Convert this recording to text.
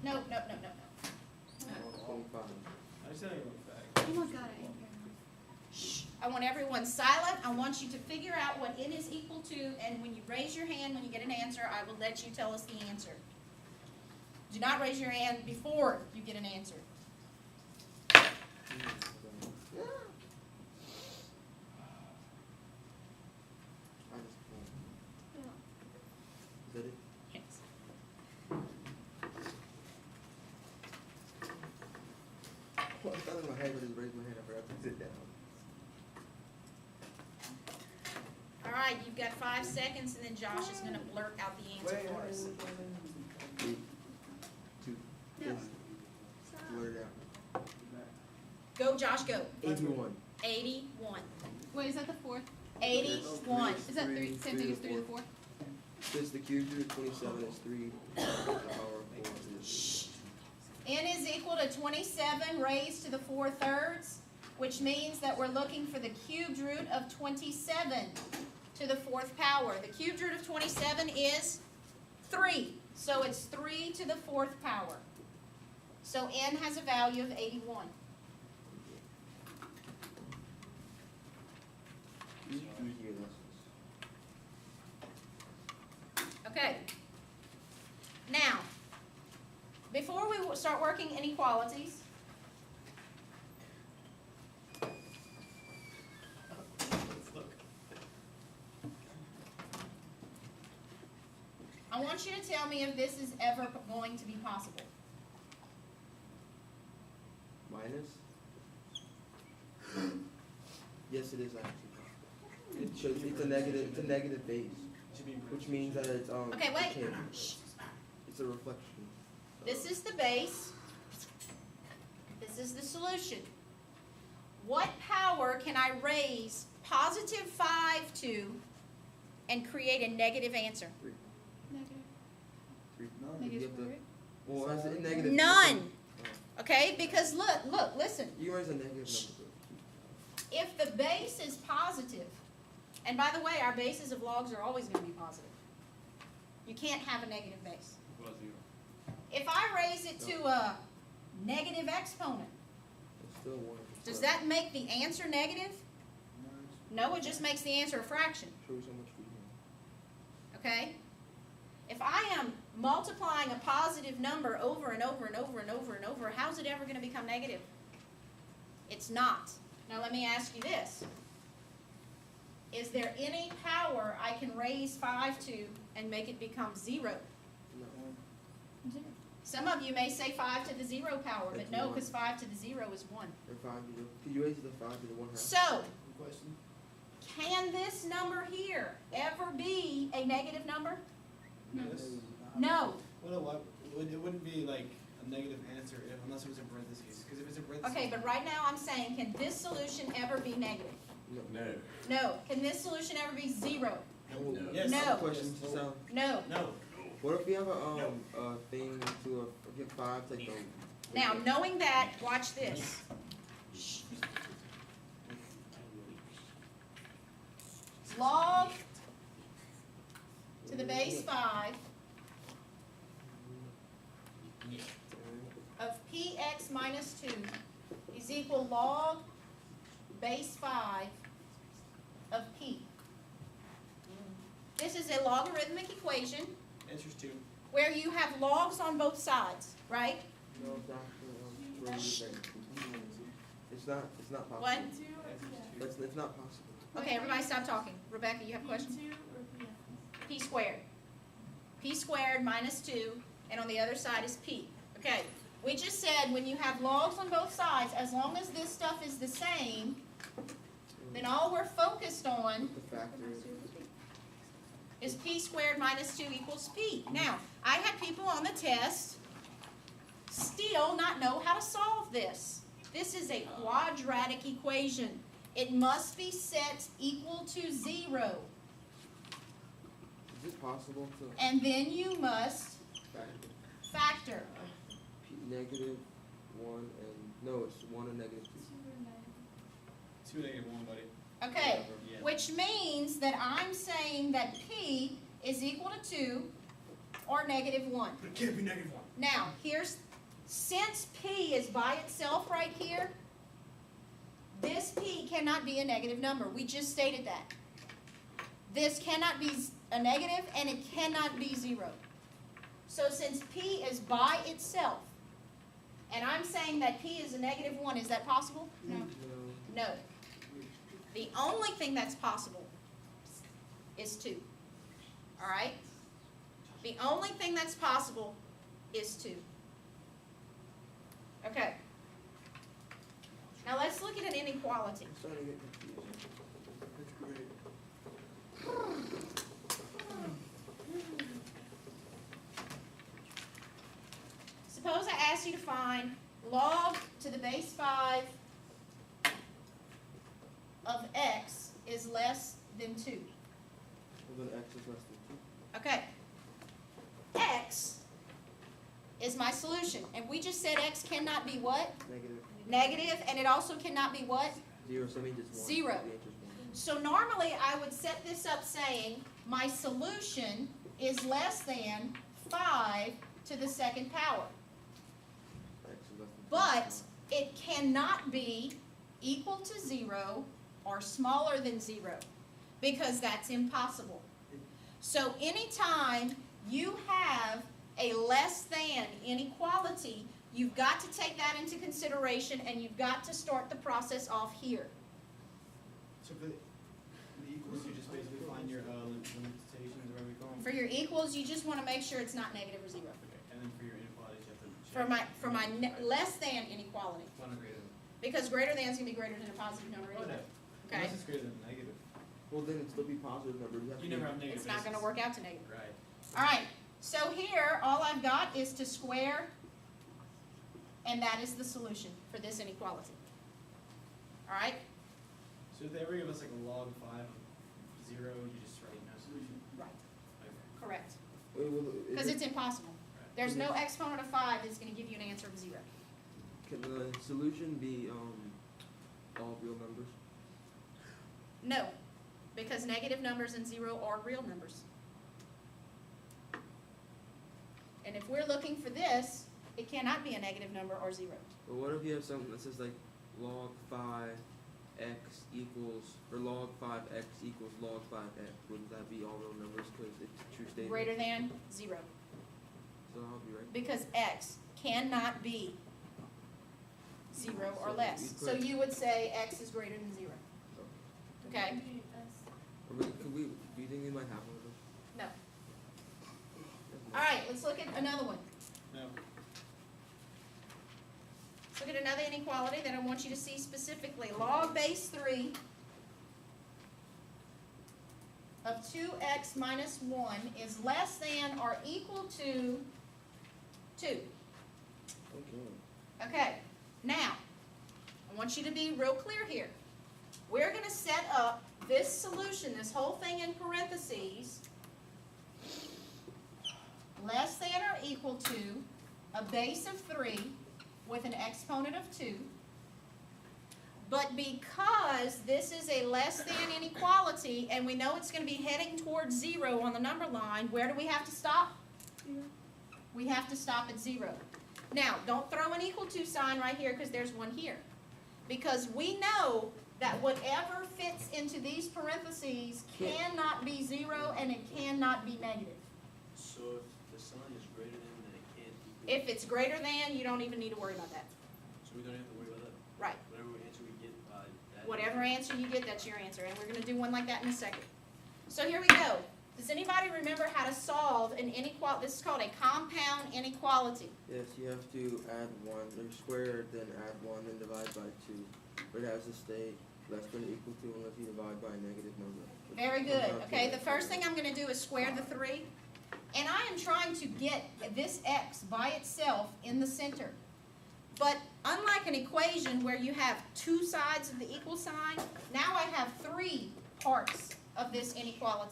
No. 25. I said it went back. Oh my God, I ain't Shh. I want everyone silent. I want you to figure out what n is equal to, and when you raise your hand when you get an answer, I will let you tell us the answer. Do not raise your hand before you get an answer. Is that it? Yes. Well, I thought in my head, but I just raised my hand. I forgot to sit down. All right, you've got 5 seconds, and then Josh is going to blurt out the answer for us. 8, 2, No. just blurt it out. Go, Josh, go. 81. 81. Wait, is that the fourth? 81. Is that three? Same thing as 3 to the fourth? Since the cube root of 27 is 3 to the power of 4. Shh. N is equal to 27 raised to the 4/3, which means that we're looking for the cubed root of 27 to the 4th power. The cubed root of 27 is 3, so it's 3 to the 4th power. So N has a value of 81. Easier lessons. Okay. Now, before we start working inequalities, Let's look. I want you to tell me if this is ever going to be possible. Minus? Yes, it is actually possible. It shows it's a negative base, Should be improved. which means that it's Okay, wait. decaying. Shh. It's a reflection. This is the base. This is the solution. What power can I raise positive 5 to and create a negative answer? Negative. 3. Negative You have square to- root? Well, is it negative? None. Oh. Okay, because look, listen. You raise a negative number. If the base is positive, and by the way, our bases of logs are always going to be positive. You can't have a negative base. Well, 0. If I raise it to a negative exponent, It's still 1. does that make the answer negative? No, it just makes the answer a fraction. Show you so much we Okay? If I am multiplying a positive number over and over and over and over and over, how's it ever going to become negative? It's not. Now let me ask you this. Is there any power I can raise 5 to and make it become 0? No. Zero. Some of you may say 5 to the 0 power, but That's no, one. because 5 to the 0 is 1. Or 5 to the. Could you raise the 5 to the 1/2? So, Question? can this number here ever be a negative number? No. Yes. No. Well, no, it wouldn't be like a negative answer unless it was in parentheses. Because if it's in parentheses. Okay, but right now I'm saying, can this solution ever be negative? No. No. No. Can this solution ever be 0? No. Yes. No. Question. So, No. No. what if we have a thing to get 5 take the. Now, knowing that, watch this. Log to the base 5 of px minus 2 is equal log base 5 of p. This is a logarithmic equation Answer's 2. where you have logs on both sides, right? No, it's actually it's not. It's not possible. What? It's not possible. Okay, everybody stop talking. Rebecca, you have a question? P squared. P squared minus 2, and on the other side is p. Okay, we just said when you have logs on both sides, as long as this stuff is the same, then all we're focused on The factor. is p squared minus 2 equals p. Now, I had people on the test still not know how to solve this. This is a quadratic equation. It must be set equal to 0. Is it possible to And then you must factor factor. negative 1 and no, it's 1 and negative 2. 2 negative 1, buddy. Okay, Yeah. which means that I'm saying that p is equal to 2 or negative 1. But it can't be negative 1. Now, since P is by itself right here, this P cannot be a negative number. We just stated that. This cannot be a negative, and it cannot be 0. So since P is by itself, and I'm saying that P is a negative 1, is that possible? No. No. The only thing that's possible is 2. All right? The only thing that's possible is 2. Okay. Now let's look at an inequality. I'm starting to get confused. That's great. Suppose I ask you to find log to the base 5 of x is less than 2. Well, then x is less than 2. Okay. X is my solution. And we just said x cannot be what? Negative. Negative, and it also cannot be what? 0, so that means it's 1. 0. The answer's 1. So normally I would set this up saying my solution is less than 5 to the second power. X is less than 2. But it cannot be equal to 0 or smaller than 0 because that's impossible. So anytime you have a less than inequality, you've got to take that into consideration and you've got to start the process off here. So for the equals, you just basically find your limitations, or whatever we call them. For your equals, you just want to make sure it's not negative or 0. Okay, and then for your inequalities, you have to check. For my less than inequality, One or greater than. because greater than is going to be greater than a positive number Oh, anyway. no. Okay? Unless it's greater than negative. Well, then it'd still be positive number. You have You to never have negative. It's not going to bases. work out to negative. Right. All right, so here, all I've got is to square, and that is the solution for this inequality. All right? So if they ever give us like a log 5 of 0, you just write no solution. Right. Okay. Correct. Wait, well, is Because it- it's impossible. Right. There's no exponent of 5 that's going to give you an answer of 0. Can the solution be all real numbers? No, because negative numbers and 0 are real numbers. And if we're looking for this, it cannot be a negative number or 0. But what if you have something that says like log 5 x equals, or log 5x equals log 5x? Wouldn't that be all real numbers because it's a true statement? Greater than 0. So I'll be right. Because x cannot be 0 or So less. you So put- you would say x is greater than 0. Okay? Do you think we might have one of those? No. All right, let's look at another one. No. Let's look at another inequality that I want you to see specifically. Log base 3 of 2x minus 1 is less than or equal to 2. Okay. Okay, now, I want you to be real clear here. We're going to set up this solution, this whole thing in parentheses, less than or equal to a base of 3 with an exponent of 2. But because this is a less than inequality, and we know it's going to be heading towards 0 on the number line, where do we have to stop? 0. We have to stop at 0. Now, don't throw an equal to sign right here because there's one here. Because we know that whatever fits into these parentheses cannot be 0 and it cannot be negative. So if the sign is greater than, then it can't equal. If it's greater than, you don't even need to worry about that. So we don't have to worry about that? Right. Whatever answer we get by that. Whatever answer you get, that's your answer. And we're going to do one like that in a second. So here we go. Does anybody remember how to solve an inequality? This is called a compound inequality. Yes, you have to add 1, or square it, then add 1, then divide by 2. But it has to stay less than or equal to unless you divide by a negative number. Very good. Okay, the first thing I'm going to do is square the 3. And I am trying to get this x by itself in the center. But unlike an equation where you have 2 sides of the equal sign, now I have 3 parts of this inequality.